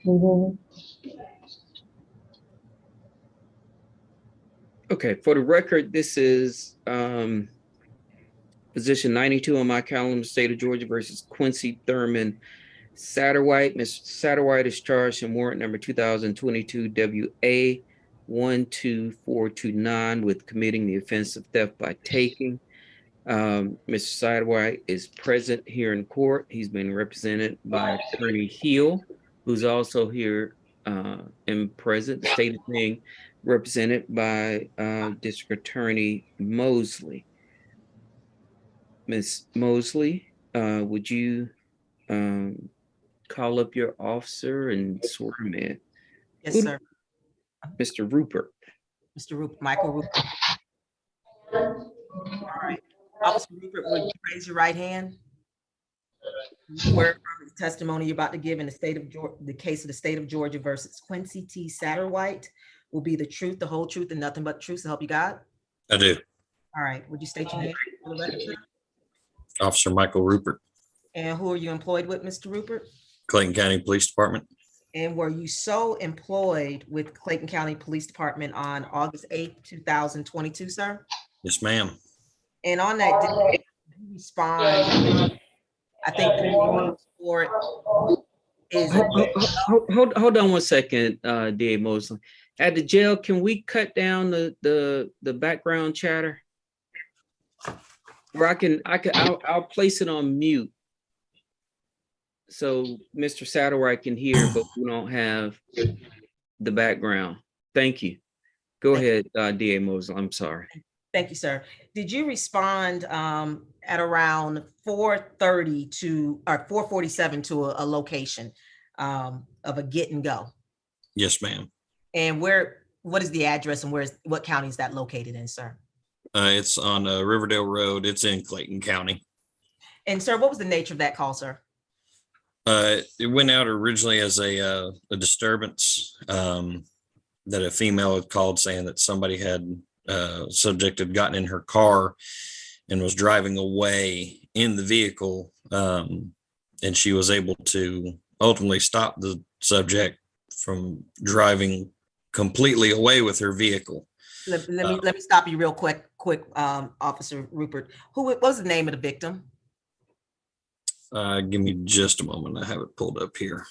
Mhm. Okay, for the record, this is position 92 on my calendar, state of Georgia versus Quincy Thurman Satterwhite. Mr. Satterwhite is charged in warrant number 2022 WA 12429 with committing the offense of theft by taking. Mr. Satterwhite is present here in court. He's been represented by Attorney Hill, who's also here and present. The state is being represented by District Attorney Mosley. Ms. Mosley, would you um, call up your officer and swear him in? Yes, sir. Mr. Rupert. Mr. Rupert, Michael Rupert. All right. Officer Rupert, would you raise your right hand? You swear affirm the testimony you're about to give in the state of Georgia, the case of the state of Georgia versus Quincy T. Satterwhite will be the truth, the whole truth, and nothing but the truth, so help you God? I do. All right. Would you state your name for the record, sir? Officer Michael Rupert, And who are you employed with, Mr. Rupert? Clayton County Police Department. And were you so employed with Clayton County Police Department on August 8th, 2022, sir? Yes, ma'am. And on that day, you respond, I think the name for it is. Hold on one second, D.A. Mosley. At the jail, can we cut down the background chatter? Or I'll place it on mute. So Mr. Satterwhite can hear, but we don't have the background. Thank you. Go ahead, D.A. Mosley. I'm sorry. Thank you, sir. Did you respond at around 4:30 to or 4:47 to a location of a get and go? Yes, ma'am. And what is the address and what county is that located in, sir? It's on Riverdale Road. It's in Clayton County. And sir, what was the nature of that call, sir? It went out originally as a disturbance that a female had called saying that somebody had subject had gotten in her car and was driving away in the vehicle, and she was able to ultimately stop the subject from driving completely away with her vehicle. Let me stop you real quick, Officer Rupert. What was the name of the victim? Give me just a moment. I have it pulled up here.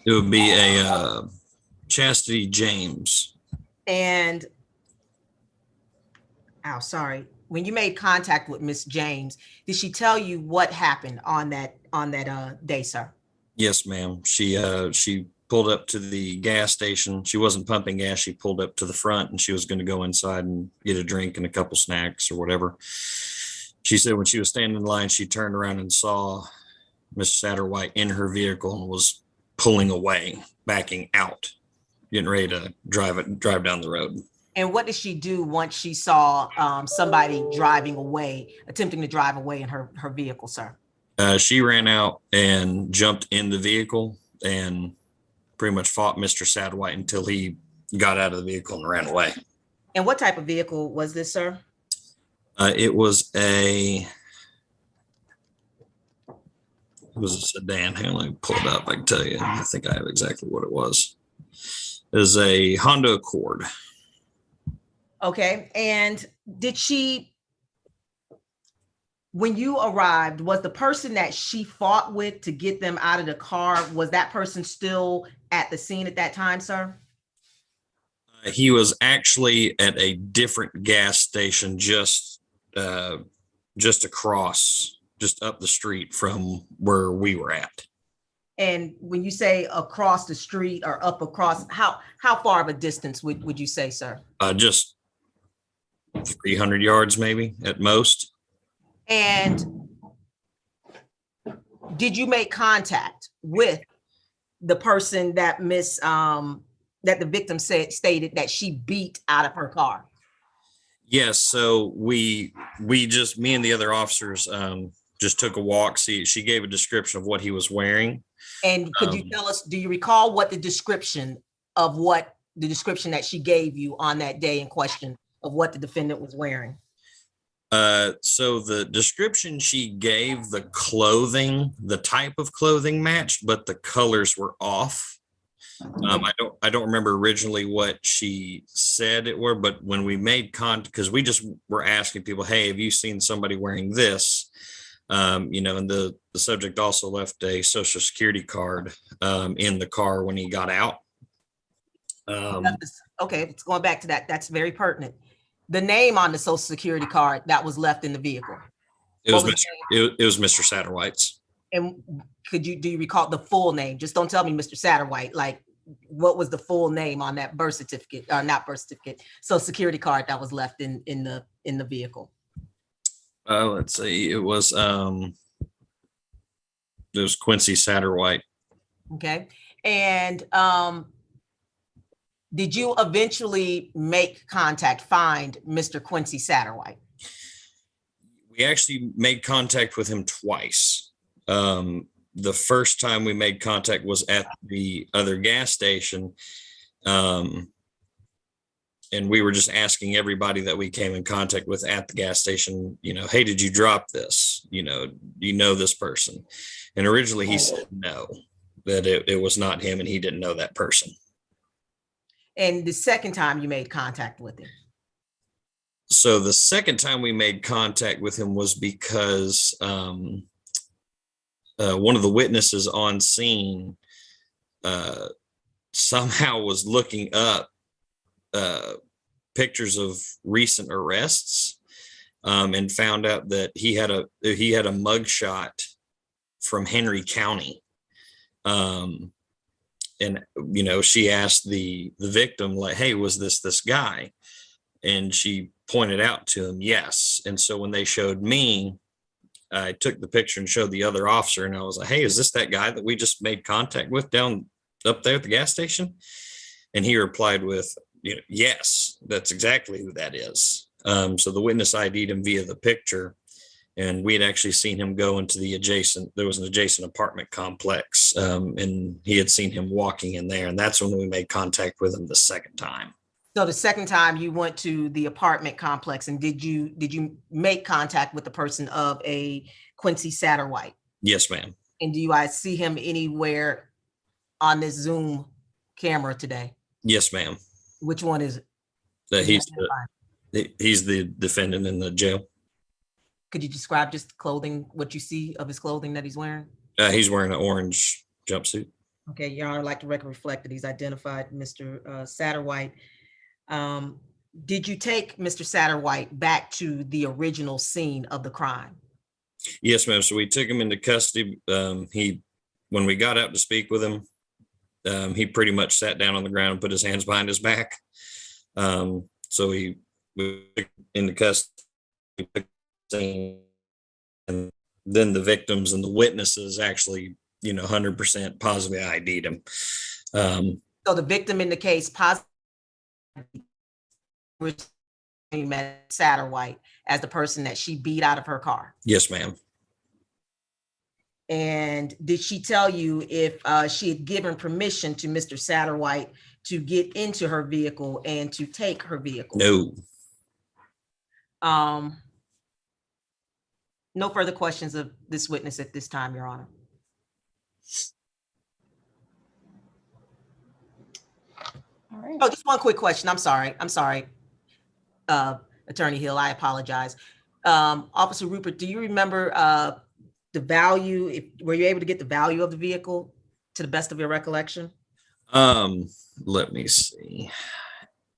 It would be a Chastity James. And sorry. When you made contact with Miss James, did she tell you what happened on that day, sir? Yes, ma'am. She pulled up to the gas station. She wasn't pumping gas. She pulled up to the front and she was going to go inside and get a drink and a couple snacks or whatever. She said when she was standing in line, she turned around and saw Miss Satterwhite in her vehicle and was pulling away, backing out, getting ready to drive down the road. And what did she do once she saw somebody driving away, attempting to drive away in her vehicle, sir? She ran out and jumped in the vehicle and pretty much fought Mr. Satterwhite until he got out of the vehicle and ran away. And what type of vehicle was this, sir? It was a sedan. Hang on, let me pull it up. I can tell you. I think I have exactly what it was. It was a Honda Accord. Okay. And when you arrived, was the person that she fought with to get them out of the car, was that person still at the scene at that time, sir? He was actually at a different gas station just across just up the street from where we were at. And when you say across the street or up across, how far of a distance would you say, sir? Just 300 yards, maybe at most. And did you make contact with the person that that the victim stated that she beat out of her car? Yes. So we just, me and the other officers, just took a walk. She gave a description of what he was wearing. And could you tell us, do you recall what the description that she gave you on that day in question of what the defendant was wearing? So the description she gave, the clothing, the type of clothing matched, but the colors were off. I don't remember originally what she said it were, but when we made contact, because we just were asking people, hey, have you seen somebody wearing this? And the subject also left a social security card in the car when he got out. Okay, it's going back to that. That's very pertinent. The name on the social security card that was left in the vehicle. It was Mr. Satterwhite's. And do you recall the full name? Just don't tell me Mr. Satterwhite. Like, what was the full name on that birth certificate, or not birth certificate, social security card that was left in the vehicle? Let's see. It was Quincy Satterwhite. Okay. And did you eventually make contact, find Mr. Quincy Satterwhite? We actually made contact with him twice. The first time we made contact was at the other gas station. And we were just asking everybody that we came in contact with at the gas station, hey, did you drop this? Do you know this person? And originally he said no, that it was not him and he didn't know that person. And the second time you made contact with him? So the second time we made contact with him was because one of the witnesses on scene somehow was looking up pictures of recent arrests and found out that he had a mugshot from Henry County. And she asked the victim, like, hey, was this guy? And she pointed out to him, yes. And so when they showed me, I took the picture and showed the other officer, and I was like, hey, is this that guy that we just made contact with down up there at the gas station? And he replied with, yes, that's exactly who that is. So the witness ID'd him via the picture, and we had actually seen him go into there was an adjacent apartment complex, and he had seen him walking in there. And that's when we made contact with him the second time. So the second time you went to the apartment complex, and did you make contact with the person of a Quincy Satterwhite? Yes, ma'am. And do I see him anywhere on this Zoom camera today? Yes, ma'am. Which one is it? He's the defendant in the jail. Could you describe just clothing, what you see of his clothing that he's wearing? He's wearing an orange jumpsuit. Okay, Your Honor, I'd like to record reflect that he's identified Mr. Satterwhite. Did you take Mr. Satterwhite back to the original scene of the crime? Yes, ma'am. So we took him into custody. When we got out to speak with him, he pretty much sat down on the ground and put his hands behind his back. So we took him into custody, and then the victims and the witnesses actually, 100% positively ID'd him. So the victim in the case positively met Satterwhite as the person that she beat out of her car? Yes, ma'am. And did she tell you if she had given permission to Mr. Satterwhite to get into her vehicle and to take her vehicle? No. No further questions of this witness at this time, Your Honor. All right. Oh, just one quick question. I'm sorry. Attorney Hill, I apologize. Officer Rupert, do you remember the value? Were you able to get the value of the vehicle to the best of your recollection? Let me see.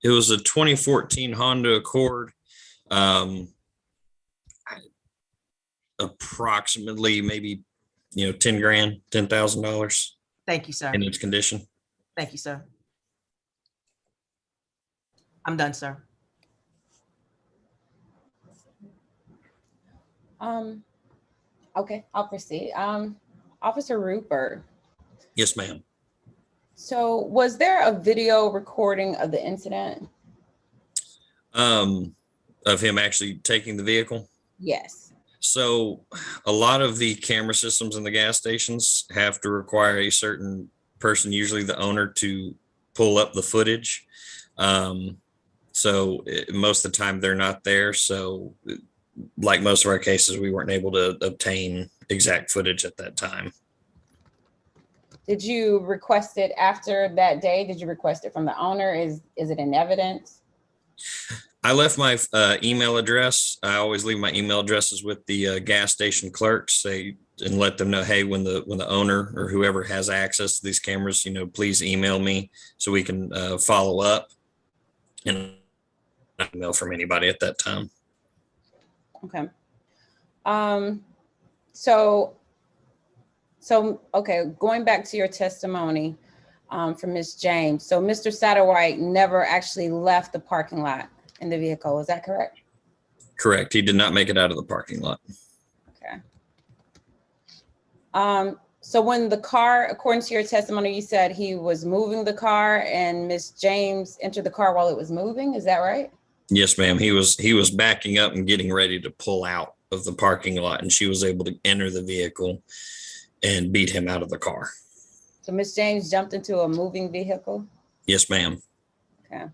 It was a 2014 Honda Accord. approximately maybe, 10 grand, $10,000 Thank you, sir. in its condition. Thank you, sir. I'm done, sir. Okay, I'll proceed. Officer Rupert. Yes, ma'am. So was there a video recording of the incident? Of him actually taking the vehicle. Yes. So a lot of the camera systems in the gas stations have to require a certain person, usually the owner, to pull up the footage. Most of the time they're not there. So like most of our cases, we weren't able to obtain exact footage at that time. Did you request it after that day? Did you request it from the owner? Is it in evidence? I left my email address. I always leave my email addresses with the gas station clerks, and let them know, hey, when the owner or whoever has access to these cameras, please email me so we can follow up. And not email from anybody at that time. Okay. Okay, going back to your testimony from Ms. James. So Mr. Satterwhite never actually left the parking lot in the vehicle. Is that correct? Correct. He did not make it out of the parking lot. Okay. So when the car, according to your testimony, you said he was moving the car and Ms. James entered the car while it was moving. Is that right? Yes, ma'am. He was backing up and getting ready to pull out of the parking lot, and she was able to enter the vehicle and beat him out of the car. So Ms. James jumped into a moving vehicle? Yes, ma'am. Okay.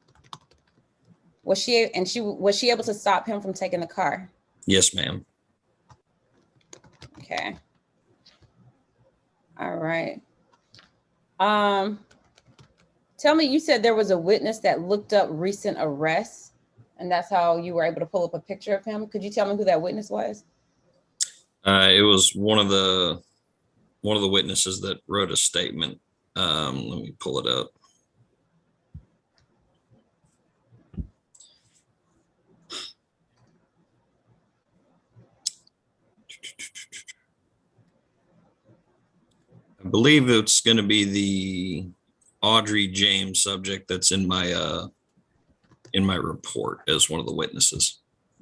Was she able to stop him from taking the car? Yes, ma'am. Okay. All right. Tell me, you said there was a witness that looked up recent arrests, and that's how you were able to pull up a picture of him. Could you tell me who that witness was? It was one of the witnesses that wrote a statement. Let me pull it up. I believe it's going to be the Audrey James subject that's in my report as one of the witnesses.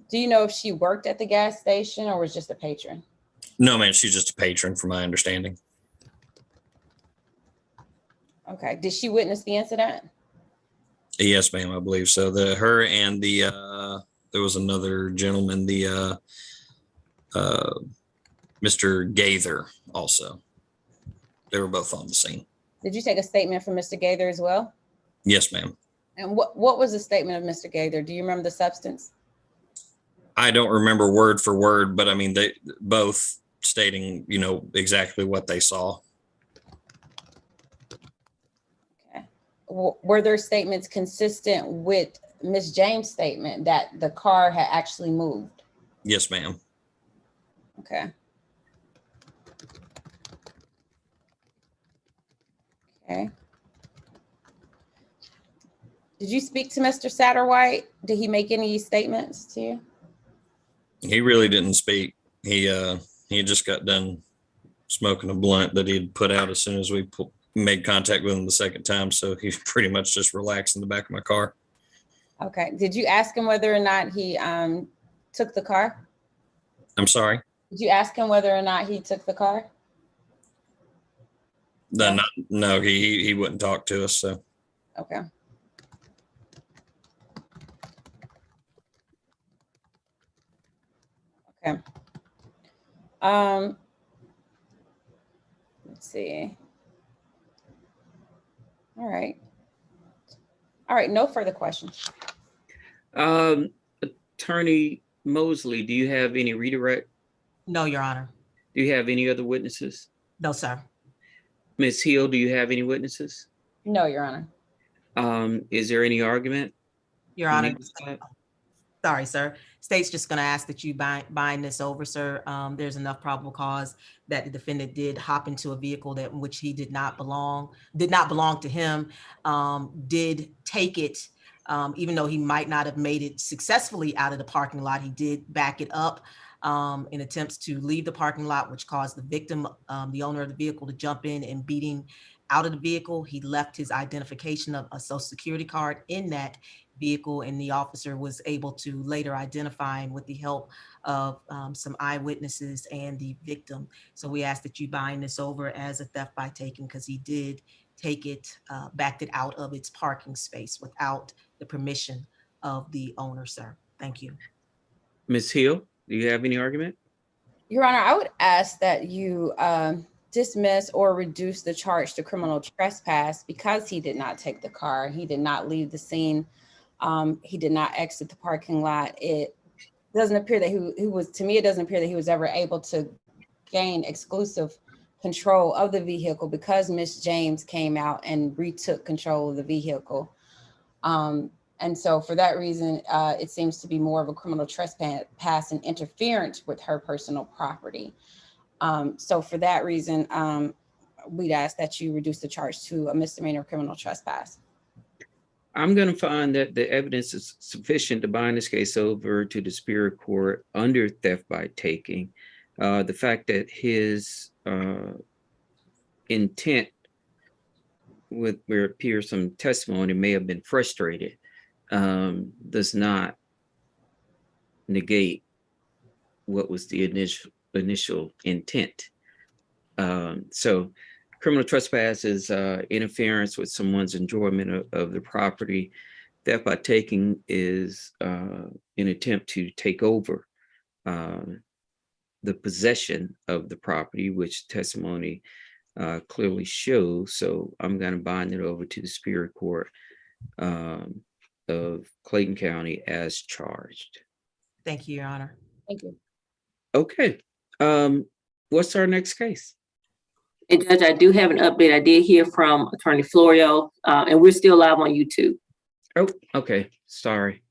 Do you know if she worked at the gas station or was just a patron? No, man, she's just a patron from my understanding. Okay. Did she witness the incident? Yes, ma'am, I believe so. Her and there was another gentleman, Mr. Gaither also. They were both on the scene. Did you take a statement from Mr. Gaither as well? Yes, ma'am. And what was the statement of Mr. Gaither? Do you remember the substance? I don't remember word for word, but I mean, they both stating, exactly what they saw. Okay. Were their statements consistent with Ms. James' statement that the car had actually moved? Yes, ma'am. Okay. Okay. Did you speak to Mr. Satterwhite? Did he make any statements to you? He really didn't speak. He just got done smoking a blunt that he'd put out as soon as we made contact with him the second time. So he pretty much just relaxed in the back of my car. Okay. Did you ask him whether or not he took the car? I'm sorry? Did you ask him whether or not he took the car? No, he wouldn't talk to us. So. Okay. Okay. Let's see. All right. All right. No further questions. Attorney Mosley, do you have any redirect? No, Your Honor. Do you have any other witnesses? No, sir. Ms. Hill, do you have any witnesses? No, Your Honor. Is there any argument? Your from Honor. either side? Sorry, sir. State's just going to ask that you bind this over, sir. There's enough probable cause that the defendant did hop into a vehicle that which he did not belong to him, did take it Even though he might not have made it successfully out of the parking lot, he did back it up in attempts to leave the parking lot, which caused the victim, the owner of the vehicle, to jump in and beat him out of the vehicle. He left his identification of a social security card in that vehicle, and the officer was able to later identify him with the help of some eyewitnesses and the victim. So we ask that you bind this over as a theft by taking, because he did take it, backed it out of its parking space without the permission of the owner, sir. Thank you. Ms. Hill, do you have any argument? Your Honor, I would ask that you dismiss or reduce the charge to criminal trespass because he did not take the car. He did not leave the scene. He did not exit the parking lot. It doesn't appear that he was, to me, it doesn't appear that he was ever able to gain exclusive control of the vehicle because Ms. James came out and retook control of the vehicle. And so for that reason, it seems to be more of a criminal trespass and interference with her personal property. So for that reason, we'd ask that you reduce the charge to a misdemeanor criminal trespass. I'm going to find that the evidence is sufficient to bind this case over to the Superior Court under theft by taking. The fact that his intent, where it appears some testimony, may have been frustrated, does not negate what was the initial intent. So criminal trespass is interference with someone's enjoyment of the property. Theft by taking is an attempt to take over the possession of the property, which testimony clearly shows. So I'm going to bind it over to the Superior Court of Clayton County as charged. Thank you, Your Honor. Thank you. Okay. What's our next case? And Judge, I do have an update. I did hear from Attorney Florio, and we're still live on YouTube. Oh, okay. Sorry.